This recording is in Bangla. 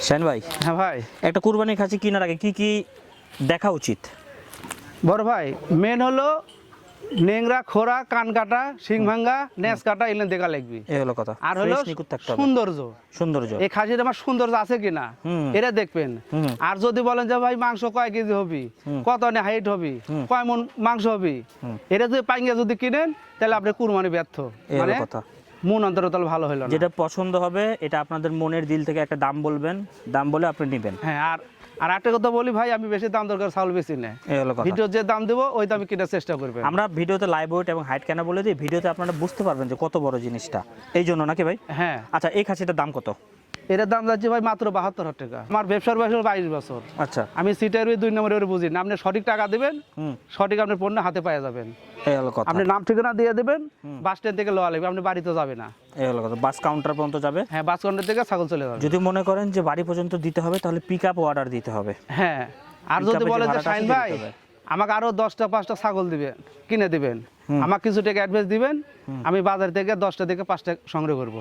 শাহিন ভাই, হ্যাঁ ভাই। একটা কুরবানি খাসি কেনার আগে কি কি দেখা উচিত? বড় ভাই, মেন হলো নেংরা, খোরা, কান কাটা, শিং ভাঙ্গা, নেস কাটা, এগুলো দেখা লাগবে। এই হলো কথা। আর হলো Fresh নিখুঁত থাকতে হবে। সৌন্দর্য। সৌন্দর্য। এই খাসির আমার সৌন্দর্য আছে কিনা এটা দেখবেন। আর যদি বলেন যে ভাই মাংস কয় কেজি হবে, কত হাইট হবে, কয় মন মাংস হবে, এটা যদি পাইঙ্গা যদি কিনেন তাহলে আপনি কুরবানি ব্যর্থ। এই হলো মানে কথা। মন অন্তর তাহলে ভালো হলো না। যেটা পছন্দ হবে এটা আপনাদের মনের দিল থেকে একটা দাম বলবেন, দাম বলে আপনি নেবেন। হ্যাঁ, আর একটা কথা বলি ভাই, আমি বেশি দাম দরকার চাউল বেশি না। এই হলো কথা। ভিডিও যে দাম দেবো ওই দামে কেনার চেষ্টা করবেন। আমরা ভিডিওতে লাইভ ওয়েট এবং হাইট কেন বলে দিই, ভিডিওতে আপনারা বুঝতে পারবেন যে কত বড় জিনিসটা, এই জন্য নাকি ভাই? হ্যাঁ। আচ্ছা, এই খাসিটার দাম কত? এটার দাম যাচ্ছে ভাই মাত্র 72,000 টাকা। আমার ব্যবসার বয়স হলো 22 বছর। আচ্ছা, আমি সিটের 2 নম্বরে বুঝি না। আপনি সঠিক টাকা দিবেন, সঠিক আপনার পণ্য হাতে পাওয়া যাবেন। এই হলো কথা। আপনি নাম ঠিকানা দিয়ে দেবেন, বাস স্ট্যান্ড থেকে লওয়া লাগবে, আপনি বাড়িতে যাবে না। এই হলো কথা। বাস কাউন্টার পর্যন্ত যাবে। হ্যাঁ, বাস কাউন্টার থেকে ছাগল চলে যাবে। যদি মনে করেন যে বাড়ি পর্যন্ত দিতে হবে তাহলে পিক আপ অর্ডার দিতে হবে। হ্যাঁ, আর Pick যদি up এ যে বলে যে ভাড়াটা শাহিন আছে ভাই দিতে হবে। আমাকে আরো 10টা 5টা ছাগল দিবেন, কিনে দিবেন, আমাকে কিছু টাকা অ্যাডভান্স দিবেন, আমি বাজার থেকে 10টা থেকে 5টা সংগ্রহ করবো।